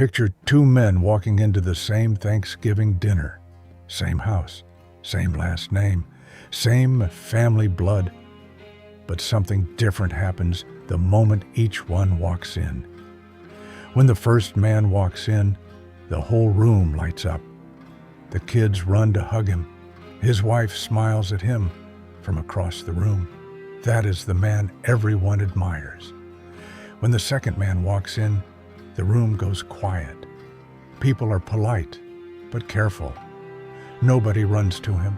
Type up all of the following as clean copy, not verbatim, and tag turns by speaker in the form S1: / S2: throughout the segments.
S1: Picture two men walking into the same Thanksgiving dinner. Same house, same last name, same family blood. But something different happens the moment each one walks in. When the first man walks in, the whole room lights up. The kids run to hug him. His wife smiles at him from across the room. That is the man everyone admires. When the second man walks in, the room goes quiet. People are polite, but careful. Nobody runs to him.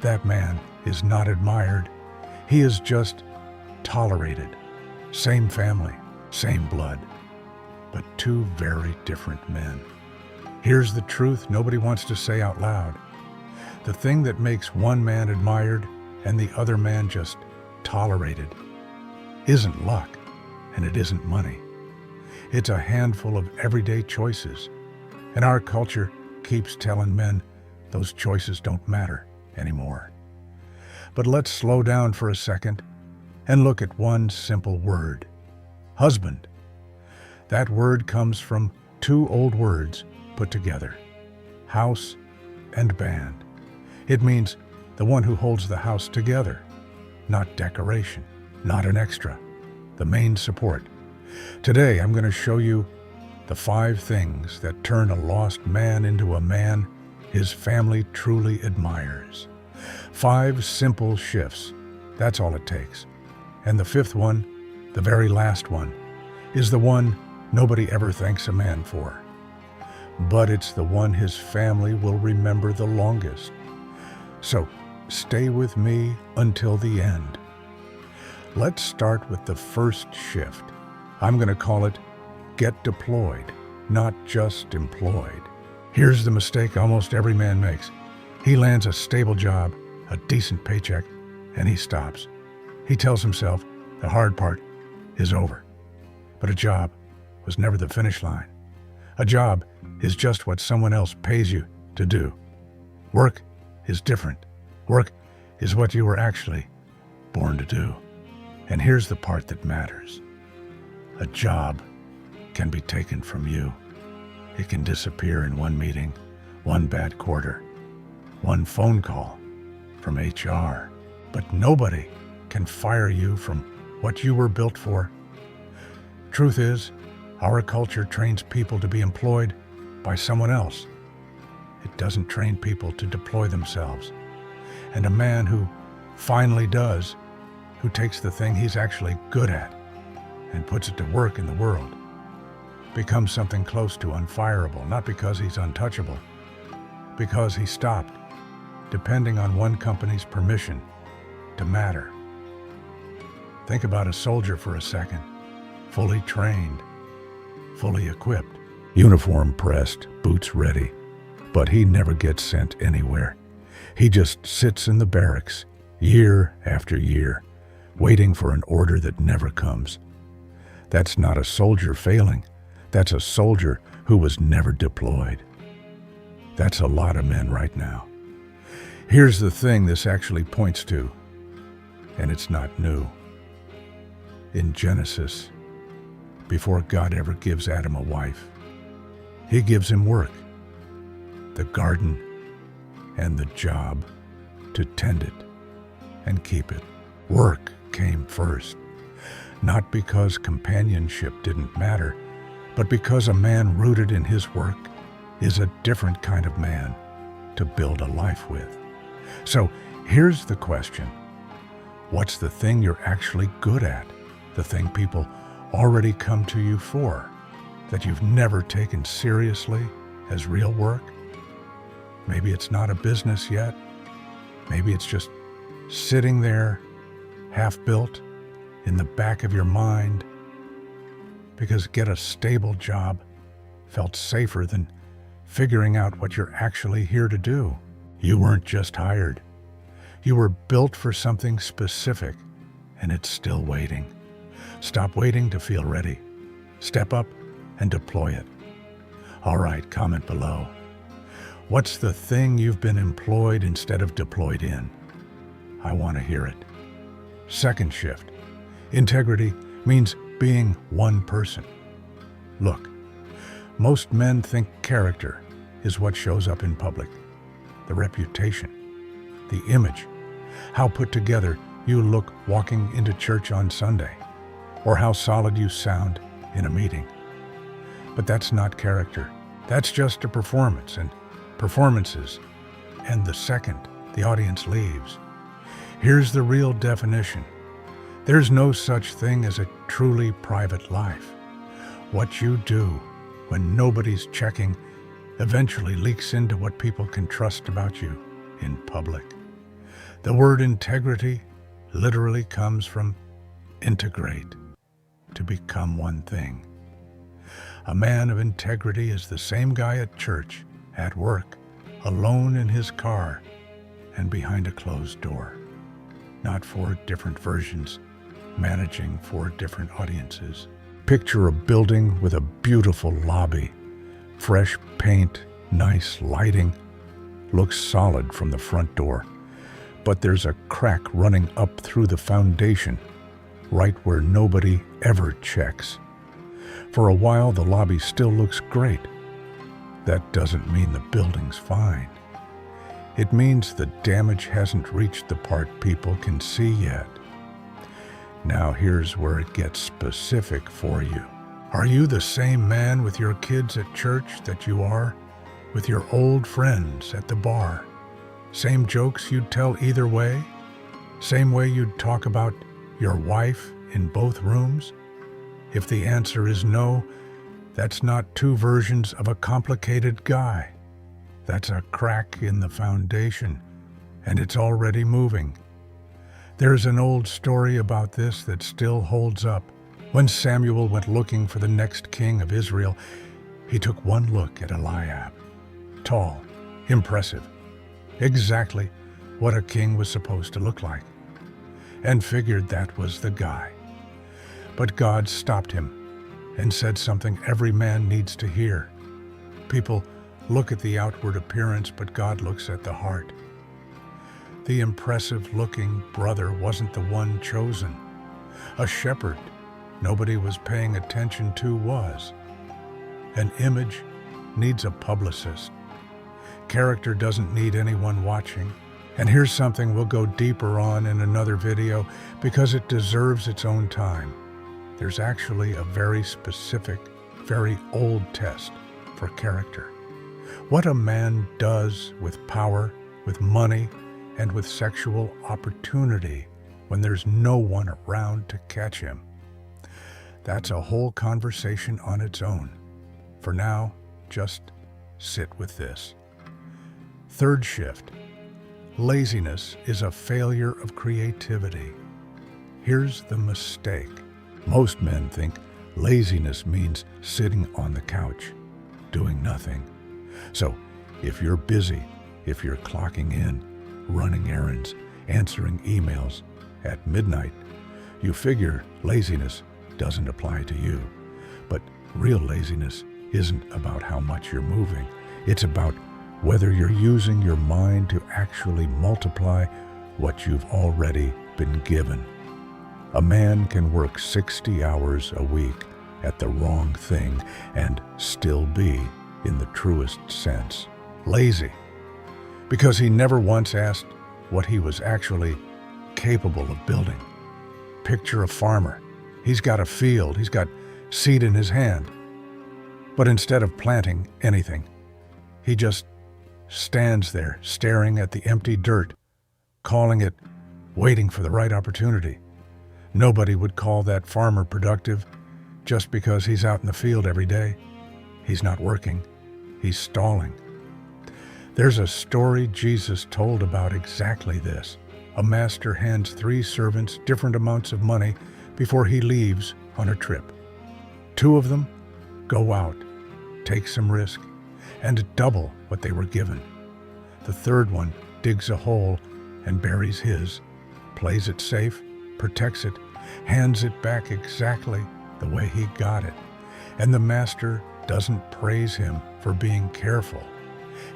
S1: That man is not admired. He is just tolerated. Same family, same blood, but two very different men. Here's the truth nobody wants to say out loud. The thing that makes one man admired and the other man just tolerated isn't luck, and it isn't money. It's a handful of everyday choices, and our culture keeps telling men those choices don't matter anymore. But let's slow down for a second and look at one simple word: husband. That word comes from two old words put together: house and band. It means the one who holds the house together, not decoration, not an extra, the main support. Today I'm going to show you the 5 things that turn a lost man into a man his family truly admires. 5 simple shifts, that's all it takes. And the 5th one, the very last one, is the one nobody ever thanks a man for. But it's the one his family will remember the longest. So stay with me until the end. Let's start with the first shift. I'm going to call it get deployed, not just employed. Here's the mistake almost every man makes. He lands a stable job, a decent paycheck, and he stops. He tells himself the hard part is over. But a job was never the finish line. A job is just what someone else pays you to do. Work is different. Work is what you were actually born to do. And here's the part that matters. A job can be taken from you. It can disappear in one meeting, one bad quarter, one phone call from HR. But nobody can fire you from what you were built for. Truth is, our culture trains people to be employed by someone else. It doesn't train people to deploy themselves. And a man who finally does, who takes the thing he's actually good at and puts it to work in the world, becomes something close to unfireable, not because he's untouchable, because he stopped depending on one company's permission to matter. Think about a soldier for a second, fully trained, fully equipped, uniform pressed, boots ready, but he never gets sent anywhere. He just sits in the barracks year after year, waiting for an order that never comes. That's not a soldier failing. That's a soldier who was never deployed. That's a lot of men right now. Here's the thing this actually points to, and it's not new. In Genesis, before God ever gives Adam a wife, he gives him work, the garden, and the job to tend it and keep it. Work came first, not because companionship didn't matter, but because a man rooted in his work is a different kind of man to build a life with. So here's the question. What's the thing you're actually good at? The thing people already come to you for, that you've never taken seriously as real work? Maybe it's not a business yet. Maybe it's just sitting there, half-built, in the back of your mind, because get a stable job felt safer than figuring out what you're actually here to do. You weren't just hired. You were built for something specific, and it's still waiting. Stop waiting to feel ready. Step up and deploy it. All right, comment below. What's the thing you've been employed instead of deployed in? I want to hear it. Second shift. Integrity means being one person. Look, Most men think character is what shows up in public. The reputation, the image, how put together you look walking into church on Sunday, or how solid you sound in a meeting. But that's not character. That's just a performance, and performances. And the second the audience leaves, here's the real definition. There's no such thing as a truly private life. What you do when nobody's checking eventually leaks into what people can trust about you in public. The word integrity literally comes from integrate, to become one thing. A man of integrity is the same guy at church, at work, alone in his car, and behind a closed door. Not four different versions, managing four different audiences. Picture a building with a beautiful lobby, fresh paint, nice lighting, looks solid from the front door. But there's a crack running up through the foundation, right where nobody ever checks. For a while, the lobby still looks great. That doesn't mean the building's fine. It means the damage hasn't reached the part people can see yet. Now here's where it gets specific for you. Are you the same man with your kids at church that you are with your old friends at the bar? Same jokes you'd tell either way? Same way you'd talk about your wife in both rooms? If the answer is no, that's not two versions of a complicated guy. That's a crack in the foundation, and it's already moving. There's an old story about this that still holds up. When Samuel went looking for the next king of Israel, he took one look at Eliab. Tall, impressive, exactly what a king was supposed to look like, and figured that was the guy. But God stopped him and said something every man needs to hear. People look at the outward appearance, but God looks at the heart. The impressive-looking brother wasn't the one chosen. A shepherd nobody was paying attention to was. An image needs a publicist. Character doesn't need anyone watching. And here's something we'll go deeper on in another video because it deserves its own time. There's actually a very specific, very old test for character. What a man does with power, with money, and with sexual opportunity when there's no one around to catch him. That's a whole conversation on its own. For now, just sit with this. Third shift. Laziness is a failure of creativity. Here's the mistake. Most men think laziness means sitting on the couch, doing nothing. So, if you're busy, if you're clocking in, running errands, answering emails at midnight, you figure laziness doesn't apply to you. But real laziness isn't about how much you're moving. It's about whether you're using your mind to actually multiply what you've already been given. A man can work 60 hours a week at the wrong thing and still be, in the truest sense, lazy, because he never once asked what he was actually capable of building. Picture a farmer. He's got a field, he's got seed in his hand, but instead of planting anything, he just stands there staring at the empty dirt, calling it waiting for the right opportunity. Nobody would call that farmer productive just because he's out in the field every day. He's not working, he's stalling. There's a story Jesus told about exactly this. A master hands 3 servants different amounts of money before he leaves on a trip. 2 of them go out, take some risk, and double what they were given. The third one digs a hole and buries his, plays it safe, protects it, hands it back exactly the way he got it. And the master doesn't praise him for being careful.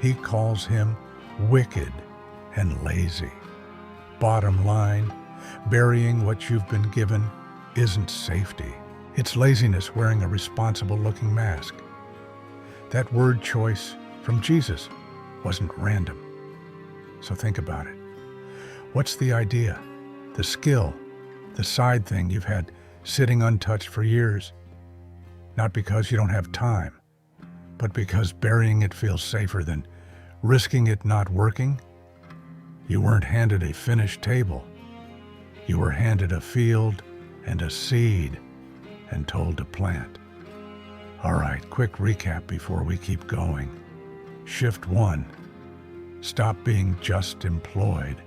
S1: He calls him wicked and lazy. Bottom line, burying what you've been given isn't safety. It's laziness wearing a responsible-looking mask. That word choice from Jesus wasn't random. So think about it. What's the idea, the skill, the side thing you've had sitting untouched for years? Not because you don't have time, but because burying it feels safer than risking it not working? You weren't handed a finished table. You were handed a field and a seed and told to plant. All right, quick recap before we keep going. Shift 1. Stop being just employed.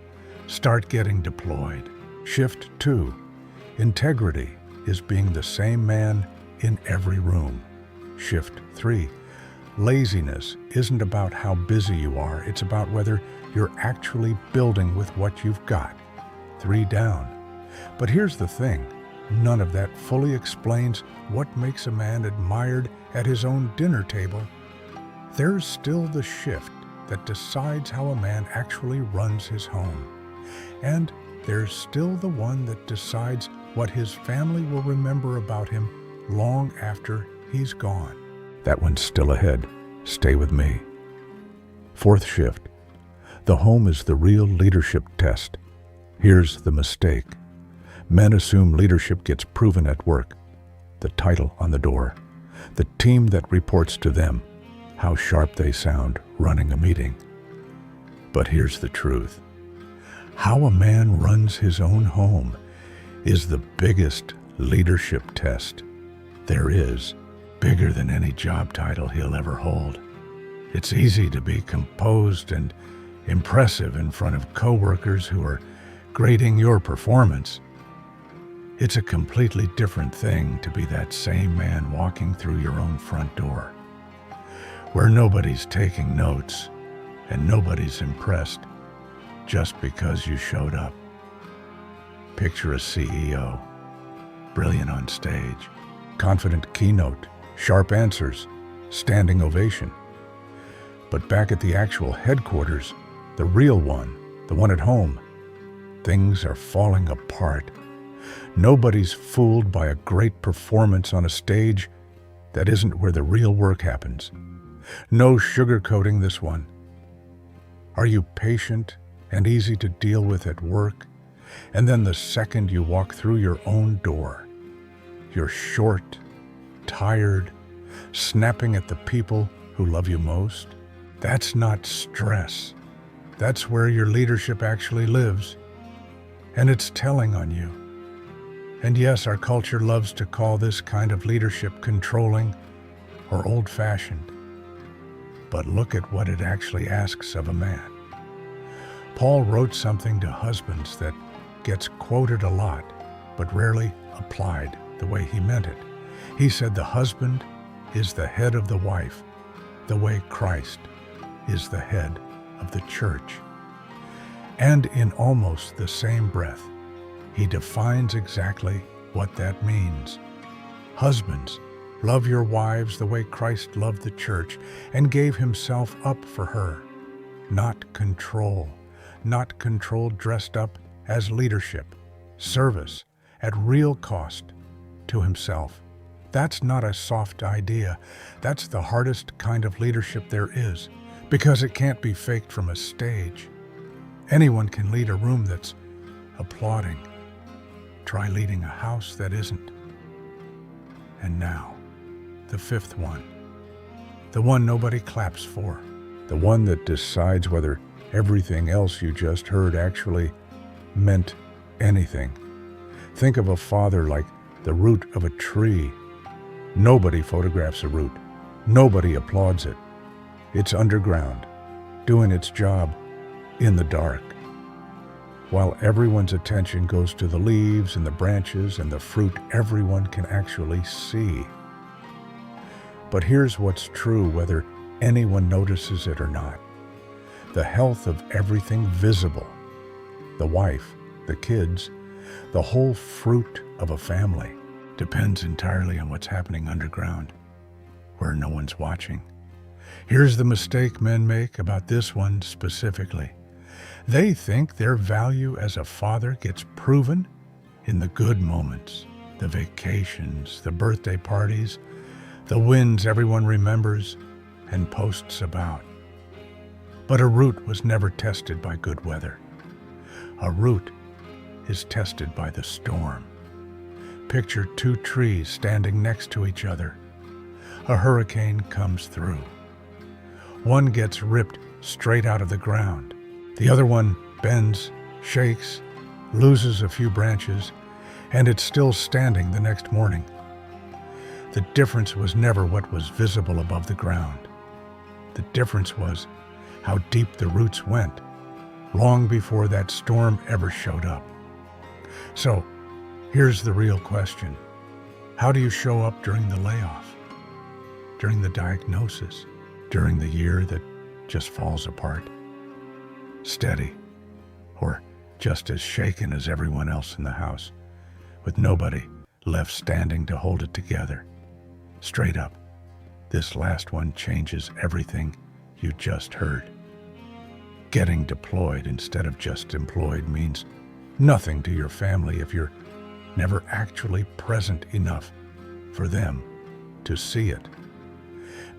S1: Start getting deployed. Shift 2. Integrity is being the same man in every room. Shift 3. Laziness isn't about how busy you are, it's about whether you're actually building with what you've got. 3 down. But here's the thing, none of that fully explains what makes a man admired at his own dinner table. There's still the shift that decides how a man actually runs his home. And there's still the one that decides what his family will remember about him long after he's gone. That one's still ahead. Stay with me. 4th shift. The home is the real leadership test. Here's the mistake. Men assume leadership gets proven at work. The title on the door. The team that reports to them. How sharp they sound running a meeting. But here's the truth. How a man runs his own home is the biggest leadership test there is, bigger than any job title he'll ever hold. It's easy to be composed and impressive in front of coworkers who are grading your performance. It's a completely different thing to be that same man walking through your own front door, where nobody's taking notes and nobody's impressed just because you showed up. Picture a CEO, brilliant on stage, confident keynote, sharp answers, standing ovation. But back at the actual headquarters, the real one, the one at home, things are falling apart. Nobody's fooled by a great performance on a stage that isn't where the real work happens. No sugarcoating this one. Are you patient and easy to deal with at work, and then the second you walk through your own door, you're short, tired, snapping at the people who love you most? That's not stress. That's where your leadership actually lives, and it's telling on you. And yes, our culture loves to call this kind of leadership controlling or old-fashioned. But look at what it actually asks of a man. Paul wrote something to husbands that gets quoted a lot, but rarely applied the way he meant it. He said the husband is the head of the wife, the way Christ is the head of the church. And in almost the same breath, he defines exactly what that means. Husbands, love your wives the way Christ loved the church and gave himself up for her. Not control dressed up as leadership, service at real cost to himself. That's not a soft idea. That's the hardest kind of leadership there is, because it can't be faked from a stage. Anyone can lead a room that's applauding. Try leading a house that isn't. And now, the 5th one. The one nobody claps for. The one that decides whether everything else you just heard actually meant anything. Think of a father like the root of a tree. Nobody photographs a root. Nobody applauds it. It's underground, doing its job in the dark, while everyone's attention goes to the leaves and the branches and the fruit everyone can actually see. But here's what's true whether anyone notices it or not. The health of everything visible, the wife, the kids, the whole fruit of a family, depends entirely on what's happening underground, where no one's watching. Here's the mistake men make about this one specifically. They think their value as a father gets proven in the good moments, the vacations, the birthday parties, the wins everyone remembers. and posts about. But a root was never tested by good weather. A root is tested by the storm. Picture two trees standing next to each other. A hurricane comes through. One gets ripped straight out of the ground. The other one bends, shakes, loses a few branches, and it's still standing the next morning. The difference was never what was visible above the ground. The difference was how deep the roots went, long before that storm ever showed up. So, here's the real question. How do you show up during the layoff? During the diagnosis? During the year that just falls apart? Steady, or just as shaken as everyone else in the house, with nobody left standing to hold it together? Straight up, this last one changes everything you just heard. Getting deployed instead of just employed means nothing to your family if you're never actually present enough for them to see it.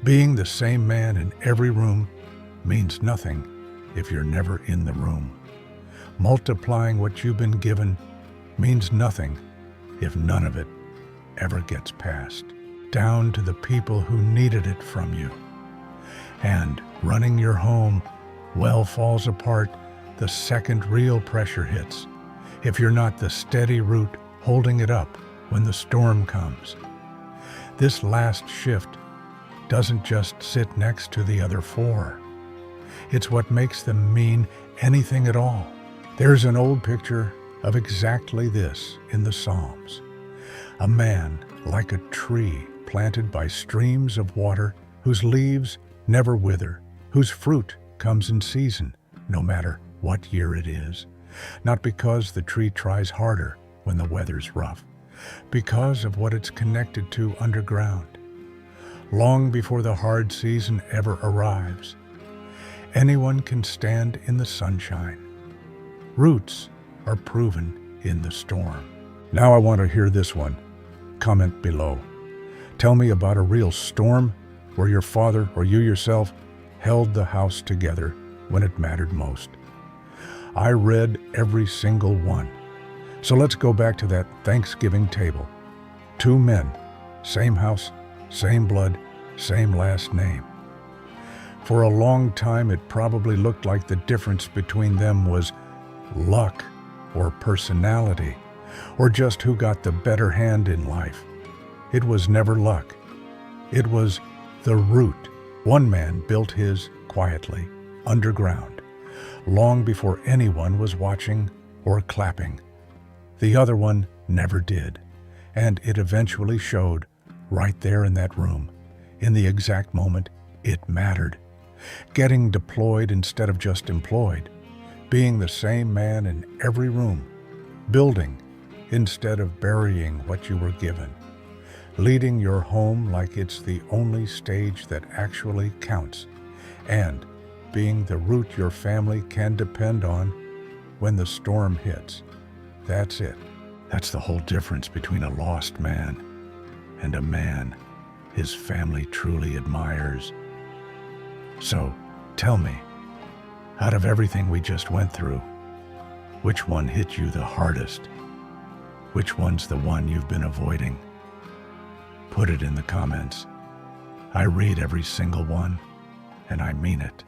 S1: Being the same man in every room means nothing if you're never in the room. Multiplying what you've been given means nothing if none of it ever gets passed down to the people who needed it from you. And running your home well falls apart the second real pressure hits, if you're not the steady root holding it up when the storm comes. This last shift doesn't just sit next to the other four. It's what makes them mean anything at all. There's an old picture of exactly this in the Psalms. A man like a tree planted by streams of water, whose leaves never wither, whose fruit comes in season, no matter what year it is. Not because the tree tries harder when the weather's rough, because of what it's connected to underground. Long before the hard season ever arrives, anyone can stand in the sunshine. Roots are proven in the storm. Now I want to hear this one. Comment below. Tell me about a real storm where your father or you yourself held the house together when it mattered most. I read every single one. So let's go back to that Thanksgiving table. Two men, same house, same blood, same last name. For a long time, it probably looked like the difference between them was luck or personality, or just who got the better hand in life. It was never luck. It was the root. One man built his quietly, underground, long before anyone was watching or clapping. The other one never did, and it eventually showed right there in that room, in the exact moment it mattered. Getting deployed instead of just employed, being the same man in every room, building instead of burying what you were given, leading your home like it's the only stage that actually counts, and being the root your family can depend on when the storm hits. That's it. That's the whole difference between a lost man and a man his family truly admires. So, tell me, out of everything we just went through, which one hit you the hardest? Which one's the one you've been avoiding? Put it in the comments. I read every single one, and I mean it.